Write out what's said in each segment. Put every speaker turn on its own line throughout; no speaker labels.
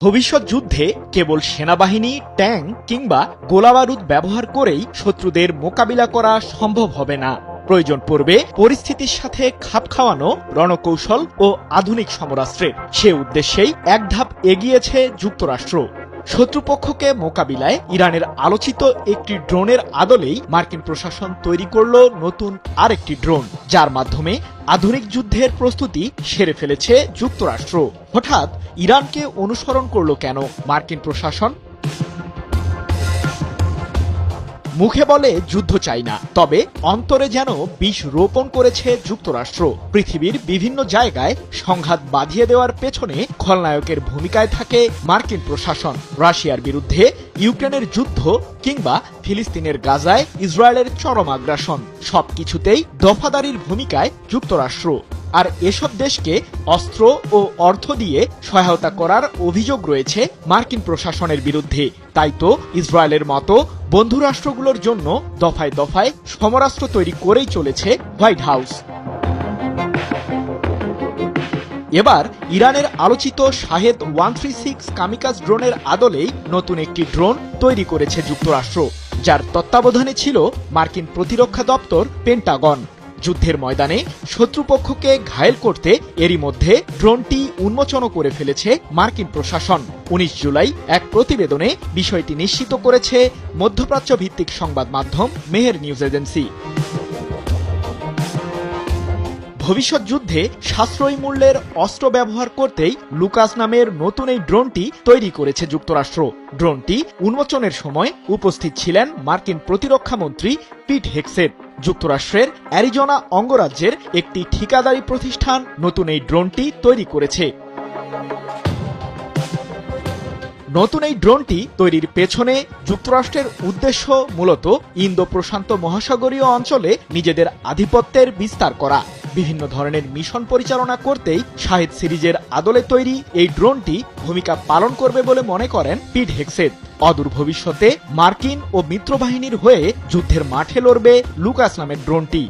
ভবিষ্যৎ যুদ্ধে কেবল সেনাবাহিনী, ট্যাঙ্ক কিংবা গোলাবারুদ ব্যবহার করেই শত্রুদের মোকাবিলা করা সম্ভব হবে না। প্রয়োজন পড়বে পরিস্থিতির সাথে খাপ খাওয়ানো রণকৌশল ও আধুনিক সমরাস্ত্রের। সে উদ্দেশ্যেই এক ধাপ এগিয়েছে যুক্তরাষ্ট্র। শত্রুপক্ষকে মোকাবিলায় ইরানের আলোচিত একটি ড্রোনের আদলেই মার্কিন প্রশাসন তৈরি করল নতুন আরেকটি ড্রোন, যার মাধ্যমে আধুনিক যুদ্ধের প্রস্তুতি সেরে ফেলেছে যুক্তরাষ্ট্র। হঠাৎ ইরানকে অনুসরণ করল কেন মার্কিন প্রশাসন? মুখে বলে যুদ্ধ চাই না, তবে অন্তরে যেন বিষ রোপণ করেছে যুক্তরাষ্ট্র। পৃথিবীর বিভিন্ন জায়গায় সংঘাত বাঁধিয়ে দেওয়ার পেছনে খলনায়কের ভূমিকায় থাকে মার্কিন প্রশাসন। রাশিয়ার বিরুদ্ধে ইউক্রেনের যুদ্ধ কিংবা ফিলিস্তিনের গাজায় ইসরায়েলের চরম আগ্রাসন, সবকিছুতেই দফাদারির ভূমিকায় যুক্তরাষ্ট্র। আর এসব দেশকে অস্ত্র ও অর্থ দিয়ে সহায়তা করার অভিযোগ রয়েছে মার্কিন প্রশাসনের বিরুদ্ধে। তাই তো ইসরায়েলের মতো বন্ধু রাষ্ট্রগুলোর জন্য দফায় দফায় সমরাস্ত্র তৈরি করেই চলেছে হোয়াইট হাউস। এবার ইরানের আলোচিত শাহেদ 136 কামিকাজ ড্রোনের আদলেই নতুন একটি ড্রোন তৈরি করেছে যুক্তরাষ্ট্র, যার তত্ত্বাবধানে ছিল মার্কিন প্রতিরক্ষা দপ্তর পেন্টাগন। যুদ্ধের ময়দানে শত্রুপক্ষকে ঘায়েল করতে এরই মধ্যে ড্রোনটি উন্মোচনও করে ফেলেছে মার্কিন প্রশাসন। 19 জুলাই এক প্রতিবেদনে বিষয়টি নিশ্চিত করেছে মধ্যপ্রাচ্য ভিত্তিক সংবাদ মাধ্যম মেহের নিউজ এজেন্সি। ভবিষ্যৎ যুদ্ধে সাশ্রয়ী মূল্যের অস্ত্র ব্যবহার করতেই লুকাস নামের নতুন এই ড্রোনটি তৈরি করেছে যুক্তরাষ্ট্র। ড্রোনটি উন্মোচনের সময় উপস্থিত ছিলেন মার্কিন প্রতিরক্ষা মন্ত্রী পিট হেগসেট। যুক্তরাষ্ট্রের অ্যারিজোনা অঙ্গরাজ্যের একটি ঠিকাদারি প্রতিষ্ঠান নতুন এই ড্রোনটি তৈরি করেছে। নতুন এই ড্রোনটি তৈরির পেছনে যুক্তরাষ্ট্রের উদ্দেশ্য মূলত ইন্দো প্রশান্ত মহাসাগরীয় অঞ্চলে নিজেদের আধিপত্যের বিস্তার করা। বিভিন্ন ধরনের মিশন পরিচালনা করতেই শাহেদ সিরিজের আদলে তৈরি এই ড্রোনটি ভূমিকা পালন করবে বলে মনে করেন পিট হেগসেট। অদূর ভবিষ্যতে মার্কিন ও মিত্রবাহিনীর হয়ে যুদ্ধের মাঠে লড়বে লুকাস নামের ড্রোনটি।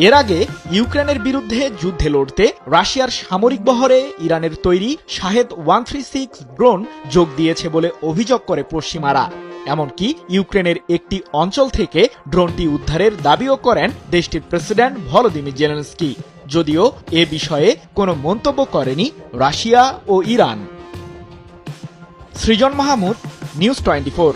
এর আগে ইউক্রেনের বিরুদ্ধে যুদ্ধে লড়তে রাশিয়ার সামরিক বহরে ইরানের তৈরি শাহেদ 136 ড্রোন যোগ দিয়েছে বলে অভিযোগ করে পশ্চিমারা। এমনকি ইউক্রেনের একটি অঞ্চল থেকে ড্রোনটি উদ্ধারের দাবিও করেন দেশটির প্রেসিডেন্ট ভলোদিমির জেলেনস্কি, যদিও এ বিষয়ে কোনো মন্তব্য করেনি রাশিয়া ও ইরান। সৃজন মাহমুদ, নিউজ 24।